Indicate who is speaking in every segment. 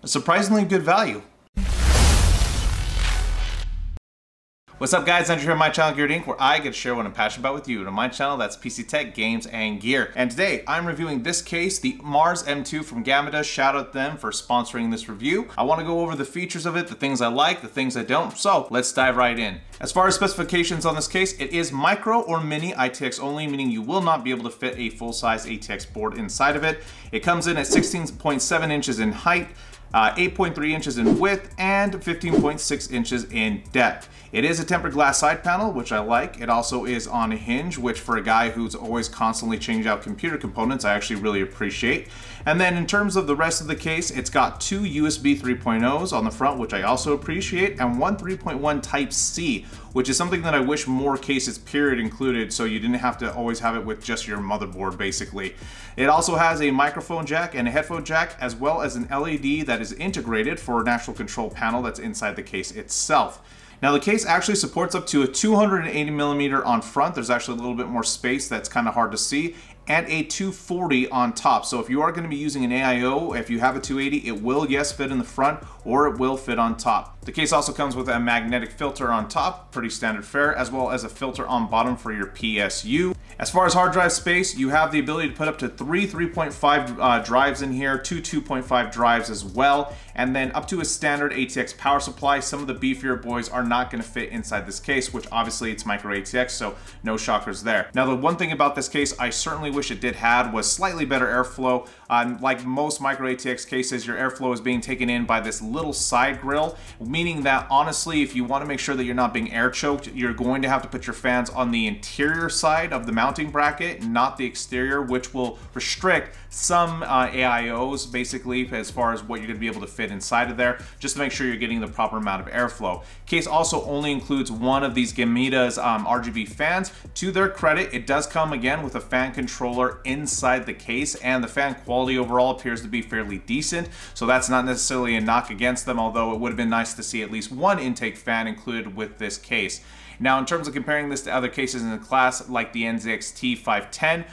Speaker 1: a surprisingly good value. What's up guys, Andrew here on my channel Geared Inc, where I get to share what I'm passionate about with you. And on my channel, that's PC tech, games, and gear. And today, I'm reviewing this case, the Mars M2 from Gamida. Shout out to them for sponsoring this review. I want to go over the features of it, the things I like, the things I don't. So let's dive right in. As far as specifications on this case, it is micro or mini ITX only, meaning you will not be able to fit a full-size ATX board inside of it. It comes in at 16.7 inches in height, 8.3 inches in width, and 15.6 inches in depth. It is a tempered glass side panel, which I like. It also is on a hinge, which for a guy who's always constantly changing out computer components, I actually really appreciate. And then in terms of the rest of the case, it's got two USB 3.0s on the front, which I also appreciate, and one 3.1 Type-C, which is something that I wish more cases period included, so you didn't have to always have it with just your motherboard, basically. It also has a microphone jack and a headphone jack, as well as an LED that is integrated for a natural control panel that's inside the case itself. Now the case actually supports up to a 280mm on front. There's actually a little bit more space that's kind of hard to see, and a 240 on top. So if you are going to be using an AIO, if you have a 280, it will, yes, fit in the front, or it will fit on top. The case also comes with a magnetic filter on top, pretty standard fare, as well as a filter on bottom for your PSU. As far as hard drive space, you have the ability to put up to three 3.5 drives in here, two 2.5 drives as well, and then up to a standard ATX power supply. Some of the beefier boys are not going to fit inside this case, which obviously it's micro ATX, so no shockers there. Now the one thing about this case I certainly wish it did have was slightly better airflow. Like most micro ATX cases, your airflow is being taken in by this little side grill, meaning that honestly, if you want to make sure that you're not being air choked, you're going to have to put your fans on the interior side of the mounting bracket, not the exterior, which will restrict some AIOs basically as far as what you're going to be able to fit inside of there, just to make sure you're getting the proper amount of airflow. Case also only includes one of these Gamida's RGB fans. To their credit, it does come again with a fan controller inside the case, and the fan quality overall appears to be fairly decent, so that's not necessarily a knock against them, although it would have been nice to see at least one intake fan included with this case. Now in terms of comparing this to other cases in the class like the NZXT 510,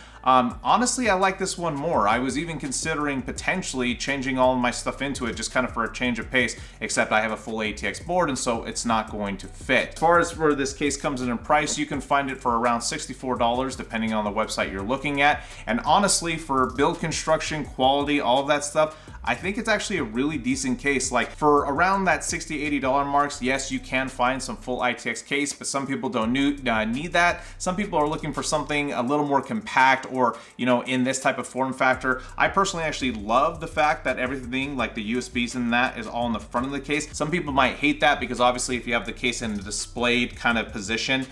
Speaker 1: honestly, I like this one more. I was even considering potentially changing all of my stuff into it just kind of for a change of pace, except I have a full ATX board and so it's not going to fit. As far as where this case comes in price, you can find it for around $64 depending on the website you're looking at. And honestly, for build construction, quality, all of that stuff, I think it's actually a really decent case. Like for around that $60, $80 marks, yes, you can find some full ITX case, but some people don't need that. Some people are looking for something a little more compact or, you know, in this type of form factor. I personally actually love the fact that everything like the USBs and that is all in the front of the case. Some people might hate that because obviously if you have the case in a displayed kind of position,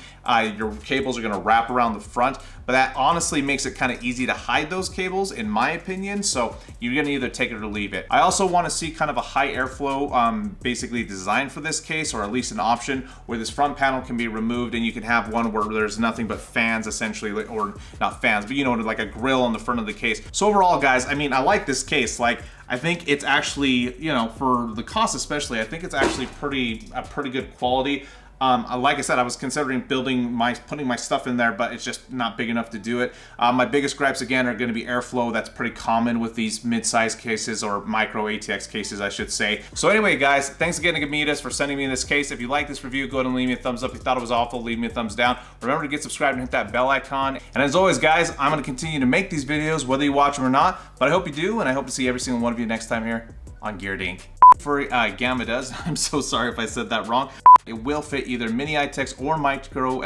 Speaker 1: your cables are gonna wrap around the front, but that honestly makes it kind of easy to hide those cables in my opinion, so you're gonna either take it or leave it. I also want to see kind of a high airflow basically designed for this case, or at least an option where this front panel can be removed and you can have one where there's nothing but fans essentially, or not fans, but you know, like a grill on the front of the case. So overall guys, I mean, I like this case. Like I think it's actually, you know, for the cost especially, I think it's actually a pretty good quality. Like I said, I was considering putting my stuff in there, but it's just not big enough to do it. My biggest gripes again are going to be airflow. That's pretty common with these mid-size cases, or micro ATX cases, I should say. So anyway, guys, thanks again to Gamidas for sending me this case. If you like this review, go ahead and leave me a thumbs up. If you thought it was awful, leave me a thumbs down. Remember to get subscribed and hit that bell icon. And as always, guys, I'm going to continue to make these videos, whether you watch them or not. But I hope you do, and I hope to see every single one of you next time here on Geared Inc. For Gamidas, I'm so sorry if I said that wrong. It will fit either mini ITX or micro.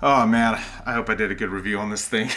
Speaker 1: Oh man, I hope I did a good review on this thing.